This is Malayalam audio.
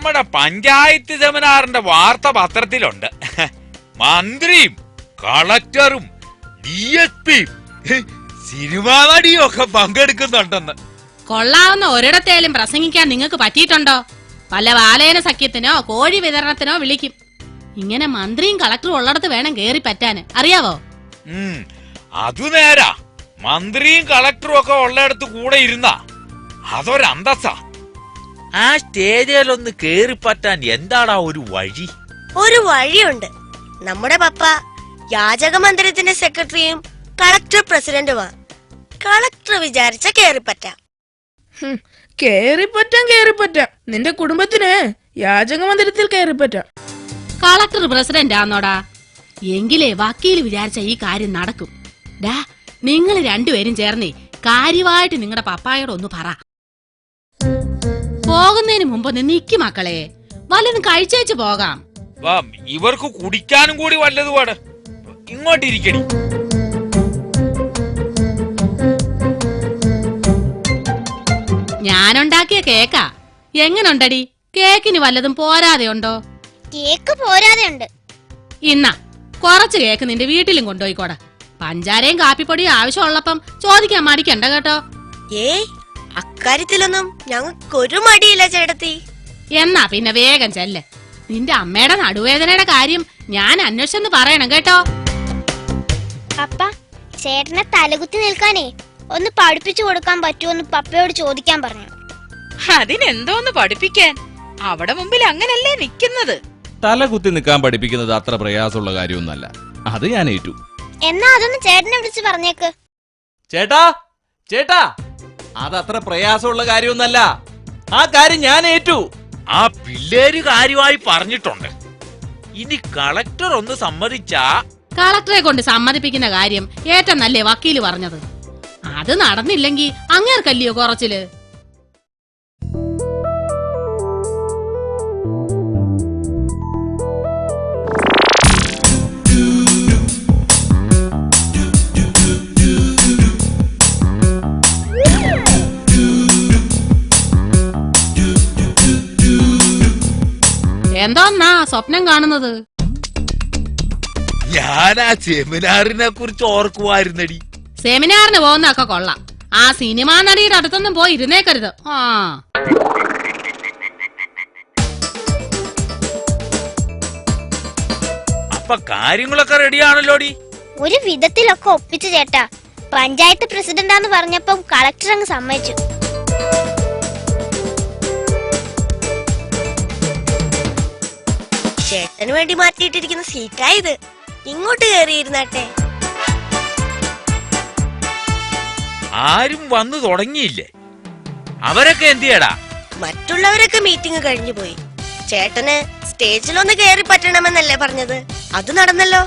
നമ്മുടെ പഞ്ചായത്ത് സെമിനാറിന്റെ വാർത്ത പത്രത്തിലുണ്ട്. മന്ത്രിയും കളക്ടറും DSPയും സിനിമാ നടിയും ഒക്കെ പങ്കെടുക്കുന്നുണ്ടെന്ന്. കൊള്ളാവുന്ന ഒരിടത്തേലും പ്രസംഗിക്കാൻ നിങ്ങൾക്ക് പറ്റിയിട്ടുണ്ടോ? പല വാലേന സഖ്യത്തിനോ കോഴി വിതരണത്തിനോ വിളിക്കും. ഇങ്ങനെ മന്ത്രിയും കളക്ടറും ഉള്ളിടത്ത് വേണം കേറി പറ്റാന്, അറിയാവോ? അതു നേരാ. മന്ത്രിയും കളക്ടറും ഒക്കെ ഉള്ളിടത്ത് കൂടെ ഇരുന്ന അതൊരന്തസ്സാ. ആ സ്റ്റേജിലൊന്ന് കേറി പറ്റാൻ എന്താടാ ഒരു വഴി? ഒരു വഴിയുണ്ട്. നമ്മുടെ പപ്പ യാചക മന്ദിരത്തിന്റെ സെക്രട്ടറിയും കളക്ടർ പ്രസിഡന്റുമാ. കളക്ടർ വിചാരിച്ച കേറിപ്പറ്റാം. കേറിപ്പറ്റാം. നിന്റെ കുടുംബത്തിന് യാചക മന്ദിരത്തിൽ കേറിപ്പറ്റാം. Collector president ആന്നോടാ? എങ്കിലേ വക്കീല് വിചാരിച്ച ഈ കാര്യം നടക്കും. ഡാ, നിങ്ങൾ രണ്ടുപേരും ചേർന്നേ കാര്യമായിട്ട് നിങ്ങളുടെ പപ്പായോട് ഒന്ന് പറ. പോകുന്നതിന് മുമ്പ് ഒന്ന് നിക്ക് മക്കളെ, വല്ലതും കഴിച്ചേച്ച് പോകാം. ഇവർക്ക് കുടിക്കാനും കൂടി വല്ലതുപാട്. ഇങ്ങോട്ടിരിക്കടി. ഞാനുണ്ടാക്കിയ കേക്കാ. എങ്ങനുണ്ടടി? കേക്കിന് വല്ലതും പോരാതെ ഉണ്ടോ? കേക്ക് പോരാതെ ഉണ്ട്. ഇന്നാ കുറച്ച് കേക്ക് നിന്റെ വീട്ടിലും കൊണ്ടുപോയിക്കോടാ. പഞ്ചാരയും കാപ്പിപ്പൊടിയും ആവശ്യമുള്ളപ്പം ചോദിക്കാൻ മടിക്കണ്ട കേട്ടോ. അക്കാര്യത്തിലൊന്നും ഞങ്ങൾക്കൊരു മടിയില്ല ചേട്ടത്തി. എന്നാ പിന്നെ വേഗം ചെല്ല്. നിന്റെ അമ്മയുടെ നടുവേദനയുടെ കാര്യം ഞാൻ അന്വേഷിച്ചെന്ന് പറയണം കേട്ടോ. പപ്പ, ചേട്ടനെ തലകുത്തി നിൽക്കാനേ ഒന്ന് പഠിപ്പിച്ചു കൊടുക്കാൻ പറ്റുമെന്ന് പപ്പയോട് ചോദിക്കാൻ പറഞ്ഞു. അതിനെന്തോന്ന് പഠിപ്പിക്കാൻ? അവിടെ മുമ്പിൽ അങ്ങനല്ലേ നിക്കുന്നത്. തലകുത്തി നിൽക്കാൻ പഠിപ്പിക്കുന്നത് അത്ര പ്രയാസമുള്ള കാര്യമൊന്നല്ല. അത് ഞാൻ ഏറ്റു. എന്നാ അതൊന്ന് ചേട്ടനെ വിളിച്ച് പറഞ്ഞേക്ക്. ചേട്ടാ, അതത്ര പ്രയാസമുള്ള കാര്യമൊന്നല്ല. ആ കാര്യം ഞാൻ ഏറ്റു. ആ പിള്ളേര് കാര്യമായി പറഞ്ഞിട്ടുണ്ട്. ഇനി കളക്ടർ ഒന്ന് സമ്മതിച്ചാ. കളക്ടറെ കൊണ്ട് സമ്മതിപ്പിക്കുന്ന കാര്യം ഏറ്റവും നല്ലേ വക്കീല് പറഞ്ഞത്. അത് നടന്നില്ലെങ്കി അങ്ങേർക്കല്ലയോ കുറച്ചില്. എന്തോന്നാ സ്വപ്നം കാണുന്നത്? ഞാൻ ആ സെമിനാറിനെ കുറിച്ച് ഓർക്കുവായിരുന്നടി. സെമിനാറിന് പോകുന്നൊക്കെ കൊള്ളാം. ആ സിനിമാ നടിയുടെ അടുത്തൊന്നും പോയി ഇരുന്നേക്കരുത്. അപ്പൊ കാര്യങ്ങളൊക്കെ റെഡിയാണല്ലോടി? ഒരു വിധത്തിലൊക്കെ ഒപ്പിച്ചു ചേട്ടാ. പഞ്ചായത്ത് പ്രസിഡന്റാന്ന് പറഞ്ഞപ്പം കളക്ടർ അങ്ങ് സമ്മതിച്ചു. ചേട്ടന് വേണ്ടി മാറ്റിയിട്ടിരിക്കുന്ന സീറ്റായത്. ഇങ്ങോട്ട് കയറിയിരുന്നാട്ടെ. ആരും വന്നു തുടങ്ങിയില്ലേ? അവരൊക്കെ എന്തിയടാ? മറ്റുള്ളവരൊക്കെ മീറ്റിംഗ് കഴിഞ്ഞു പോയി. ചേട്ടന് സ്റ്റേജിലൊന്ന് കയറി പറ്റണമെന്നല്ലേ പറഞ്ഞത്? അത് നടന്നല്ലോ.